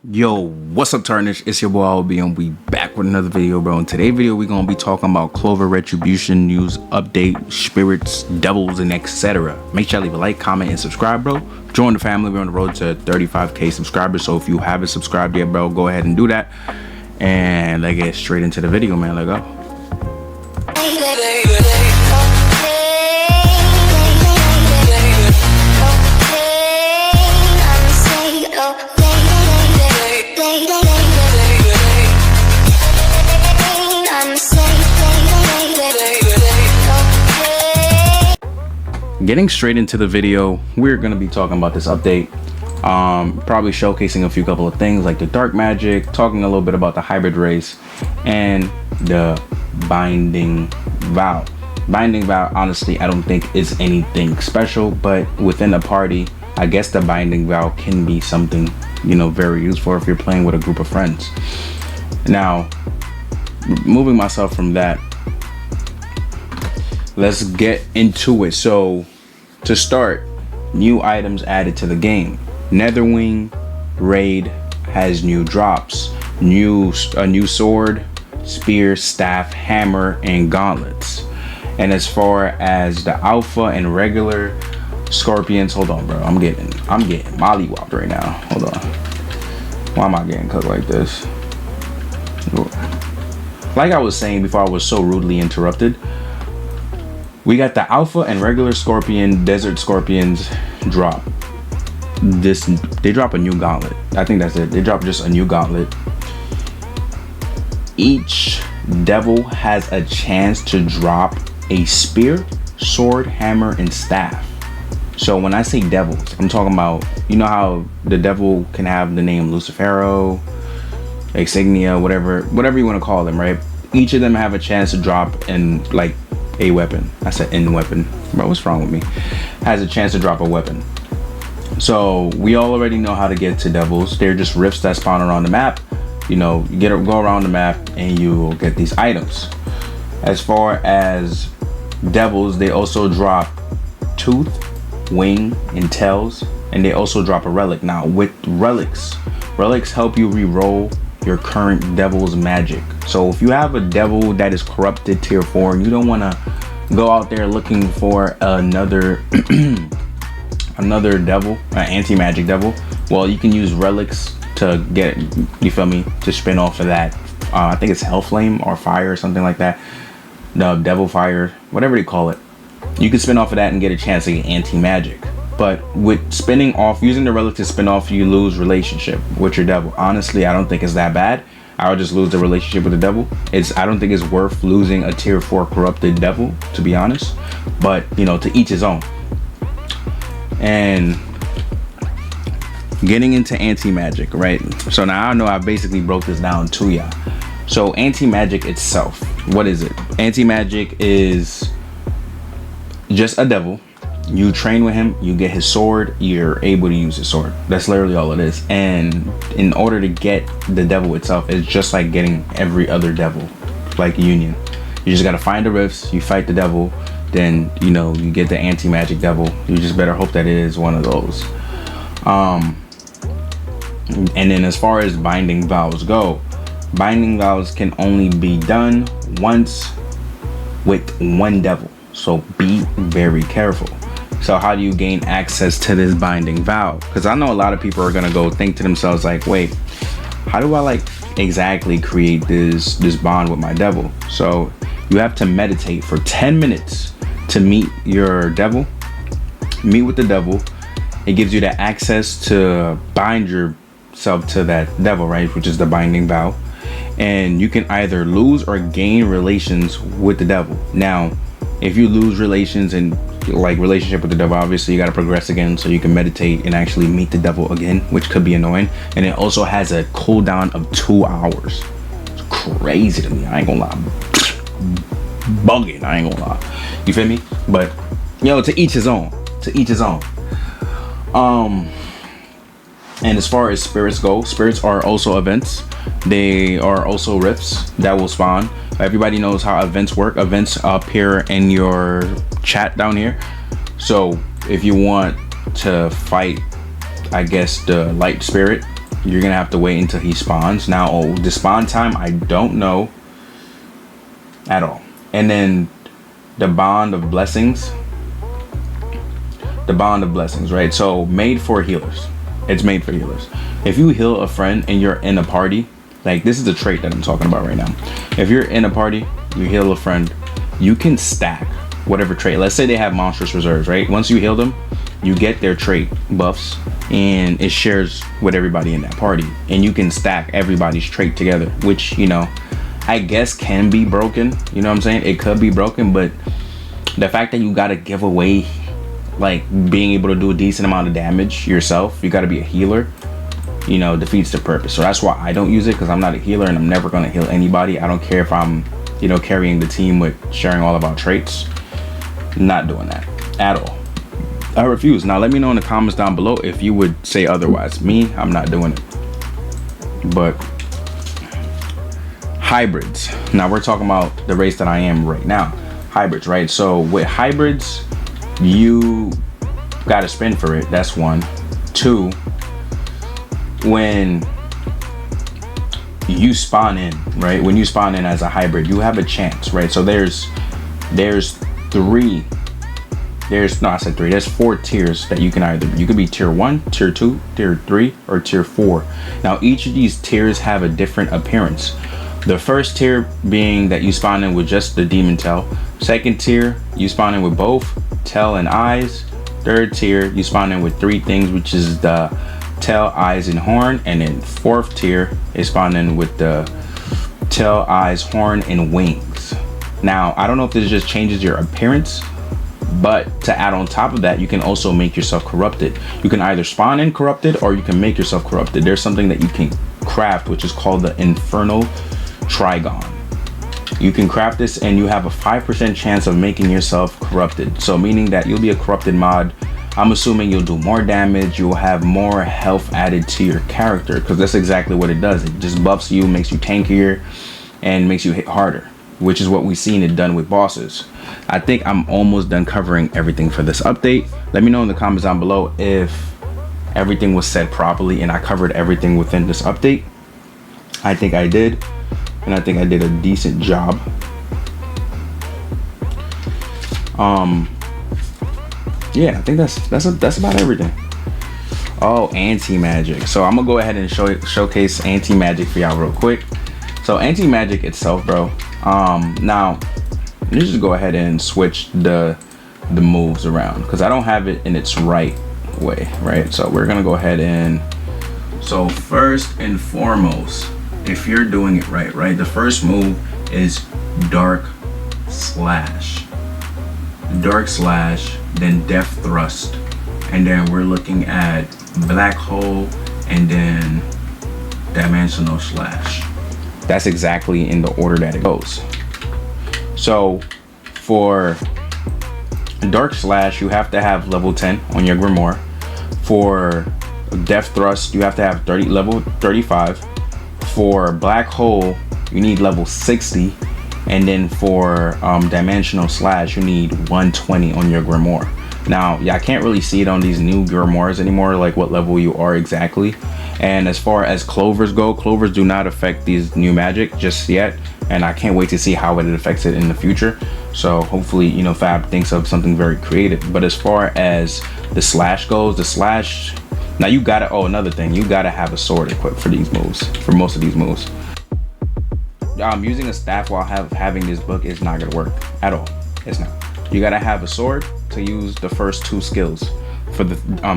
Yo, what's up, Tarnish? It's your boy LB, and we back with another video, bro. In today's video, we're gonna be talking about Clover Retribution news update, spirits, devils, and etc. Make sure you leave a like, comment, and subscribe, bro. Join the family. We're on the road to 35k subscribers, so if you haven't subscribed yet, bro, go ahead and do that. And let's get straight into the video, man. Let's go. Getting straight into the video, we're going to be talking about this update, probably showcasing a few couple of things like the dark magic, talking a little bit about the hybrid race, and the binding vow. Binding vow, honestly, I don't think is anything special, but within a party, I guess the binding vow can be something, you know, very useful if you're playing with a group of friends. Now, moving myself from that, let's get into it. So to start, new items added to the game. Netherwing raid has new drops, a new sword, spear, staff, hammer, and gauntlets. And as far as the alpha and regular scorpions, hold on, bro, I'm getting mollywopped right now. Hold on, why am I getting cooked like this? Like I was saying before I was so rudely interrupted, we got the alpha and regular scorpion, desert scorpions drop. They drop a new gauntlet. I think that's it. They drop just a new gauntlet. Each devil has a chance to drop a spear, sword, hammer, and staff. So when I say devils, I'm talking about, you know how the devil can have the name Lucifero, Exignia, whatever you want to call them, right? Each of them have a chance to drop in like a weapon. I said in weapon, bro, what's wrong with me? Has a chance to drop a weapon. So we all already know how to get to devils. They're just rifts that spawn around the map. You know, you go around the map and you'll get these items. As far as devils, they also drop tooth, wing, and tails, and they also drop a relic. Now with relics help you re-roll your current devil's magic. So if you have a devil that is corrupted tier 4 and you don't want to go out there looking for another another devil, an anti-magic devil, well, you can use relics to get, you feel me, to spin off of that. I think it's hell flame or fire or something like that, the devil fire, whatever they call it. You can spin off of that and get a chance to get anti-magic. But with spinning off, using the relic to spin off, you lose relationship with your devil. Honestly, I don't think it's that bad. I would just lose the relationship with the devil. I don't think it's worth losing a tier 4 corrupted devil, to be honest. But, you know, to each his own. And getting into anti-magic, right? So now I know I basically broke this down to ya. So anti-magic itself, what is it? Anti-magic is just a devil. You train with him, you get his sword, you're able to use his sword. That's literally all it is. And in order to get the devil itself, it's just like getting every other devil, like Union. You just gotta find the rifts, you fight the devil, then, you know, you get the anti-magic devil. You just better hope that it is one of those. And then as far as binding vows go, binding vows can only be done once with one devil. So be very careful. So how do you gain access to this binding vow? Because I know a lot of people are gonna go think to themselves like, wait, how do I like exactly create this bond with my devil? So you have to meditate for 10 minutes to meet your devil. Meet with the devil. It gives you the access to bind yourself to that devil, right? Which is the binding vow. And you can either lose or gain relations with the devil. Now, if you lose relations and like relationship with the devil, obviously you got to progress again so you can meditate and actually meet the devil again, which could be annoying. And it also has a cooldown of 2 hours. It's crazy to me, I ain't gonna lie. Bugging, I ain't gonna lie. You feel me? But yo, to each his own. To each his own. And as far as spirits go, spirits are also events. They are also rifts that will spawn. Everybody knows how events work. Events appear in your chat down here. So if you want to fight, I guess, the light spirit, You're gonna have to wait until he spawns. Now, the spawn time, I don't know at all. And then the bond of blessings. The bond of blessings, right? So made for healers. It's made for healers. If you heal a friend and you're in a party, like this is a trait that I'm talking about right now. If you're in a party, you heal a friend, you can stack whatever trait. Let's say they have monstrous reserves, right? Once you heal them, you get their trait buffs and it shares with everybody in that party. And you can stack everybody's trait together, which, you know, I guess can be broken. You know what I'm saying? It could be broken, but the fact that you gotta give away like being able to do a decent amount of damage yourself, you got to be a healer, you know, defeats the purpose. So that's why I don't use it, because I'm not a healer and I'm never going to heal anybody. I don't care if I'm, you know, carrying the team with sharing all of our traits. Not doing that at all. I refuse. Now let me know in the comments down below if you would say otherwise. Me, I'm not doing it. But hybrids. Now we're talking about the race that I am right now. Hybrids, right? So with hybrids, you gotta spend for it. That's one. Two, when you spawn in, right? When you spawn in as a hybrid, you have a chance, right? So there's three. There's four tiers that you can either, you could be tier 1, tier 2, tier 3, or tier 4. Now each of these tiers have a different appearance. The first tier being that you spawn in with just the demon tail. Second tier, you spawn in with both tail and eyes. Third tier, you spawn in with 3 things, which is the tail, eyes, and horn. And then fourth tier is spawn in with the tail, eyes, horn, and wings. Now, I don't know if this just changes your appearance, but to add on top of that, you can also make yourself corrupted. You can either spawn in corrupted or you can make yourself corrupted. There's something that you can craft, which is called the Infernal Trigon. You can craft this and you have a 5% chance of making yourself corrupted. So meaning that you'll be a corrupted mod. I'm assuming you'll do more damage, you'll have more health added to your character, because that's exactly what it does. It just buffs you, makes you tankier, and makes you hit harder, which is what we've seen it done with bosses. I think I'm almost done covering everything for this update. Let me know in the comments down below if everything was said properly and I covered everything within this update. I think I did. And I think I did a decent job. Yeah, I think that's about everything. Oh, anti-magic. So I'm gonna go ahead and showcase anti-magic for y'all real quick. So anti-magic itself, bro. Now let's just go ahead and switch the moves around, because I don't have it in its right way, right? So we're gonna go ahead and, so first and foremost, if you're doing it right, the first move is dark slash, then death thrust, and then we're looking at black hole, and then dimensional slash. That's exactly in the order that it goes. So for dark slash, you have to have level 10 on your grimoire. For death thrust, you have to have level 35. For black hole, you need level 60, and then for dimensional slash, you need 120 on your grimoire. Now, yeah, I can't really see it on these new grimoires anymore, like what level you are exactly. And as far as clovers go, clovers do not affect these new magic just yet, and I can't wait to see how it affects it in the future. So hopefully, you know, Fab thinks of something very creative. But as far as the slash goes, the slash, now you gotta, oh, another thing, you gotta have a sword equipped for these moves, for most of these moves. Using a staff while having this book is not gonna work at all. It's not. You gotta have a sword to use the first 2 skills for the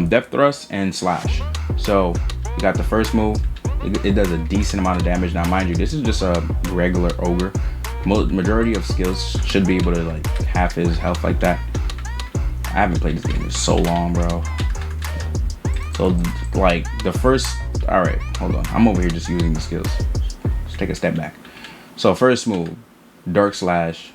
depth thrust and slash. So you got the first move, it does a decent amount of damage. Now mind you, this is just a regular ogre. Majority of skills should be able to like half his health like that. I haven't played this game in so long, bro. So like the first, all right, hold on, I'm over here just using the skills. Let's take a step back. So first move, dark slash,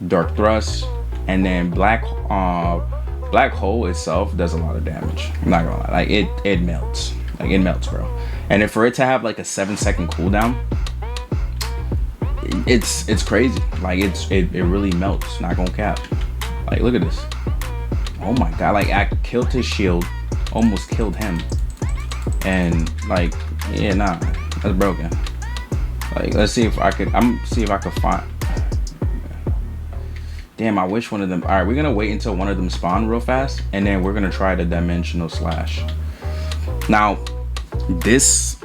dark thrust, and then black hole itself does a lot of damage. I'm not gonna lie, like it melts, like it melts, bro. And if for it to have like a 7-second cooldown, it's crazy. Like it really melts, not gonna cap. Like look at this. Oh my god, like I killed his shield, almost killed him, And like, yeah, nah, that's broken. Like, let's see if I could. See if I could find. Damn, I wish one of them. All right, we're gonna wait until one of them spawn real fast, and then we're gonna try the dimensional slash. Now, this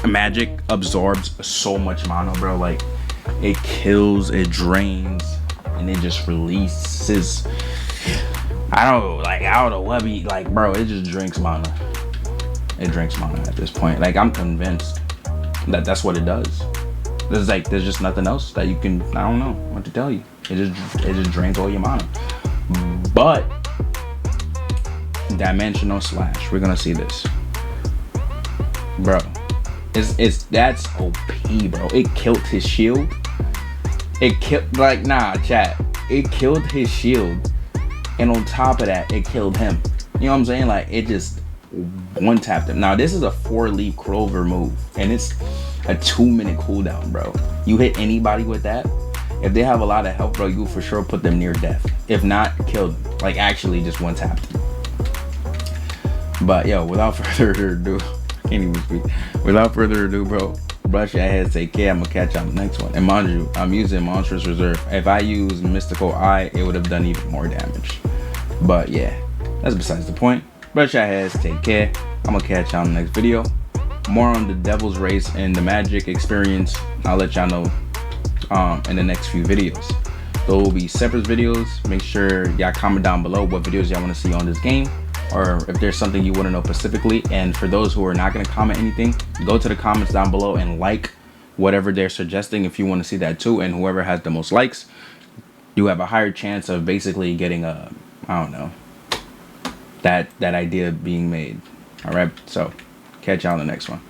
magic absorbs so much mana, bro. Like, it kills, it drains, and it just releases. I don't know what be like, bro. It just drinks mana. It drinks mana at this point. Like, I'm convinced that that's what it does. There's just nothing else that you can. I don't know what to tell you. It just drains all your mana. But dimensional slash, we're gonna see this, bro. That's OP, bro. It killed his shield. It killed, like, nah, chat. It killed his shield, and on top of that, it killed him. You know what I'm saying? Like, it just one tapped him. Now this is a 4-leaf Clover move, and it's a 2-minute cooldown, bro. You hit anybody with that, if they have a lot of health, bro, you for sure put them near death. If not, killed them. Like, actually just one tapped them. But yo, without further ado, I can't even speak. Without further ado, bro, brush your head, take care. I'm gonna catch you on the next one. And mind you, I'm using Monstrous Reserve. If I use Mystical Eye, it would have done even more damage. But yeah, that's besides the point. Brush your heads, take care. I'm gonna catch y'all in the next video. More on the Devil's Race and the magic experience, I'll let y'all know in the next few videos. There will be separate videos. Make sure y'all comment down below what videos y'all want to see on this game, or if there's something you want to know specifically. And for those who are not going to comment anything, go to the comments down below and like whatever they're suggesting if you want to see that too. And whoever has the most likes, you have a higher chance of basically getting a, I don't know, that idea being made. All right, so catch y'all in the next one.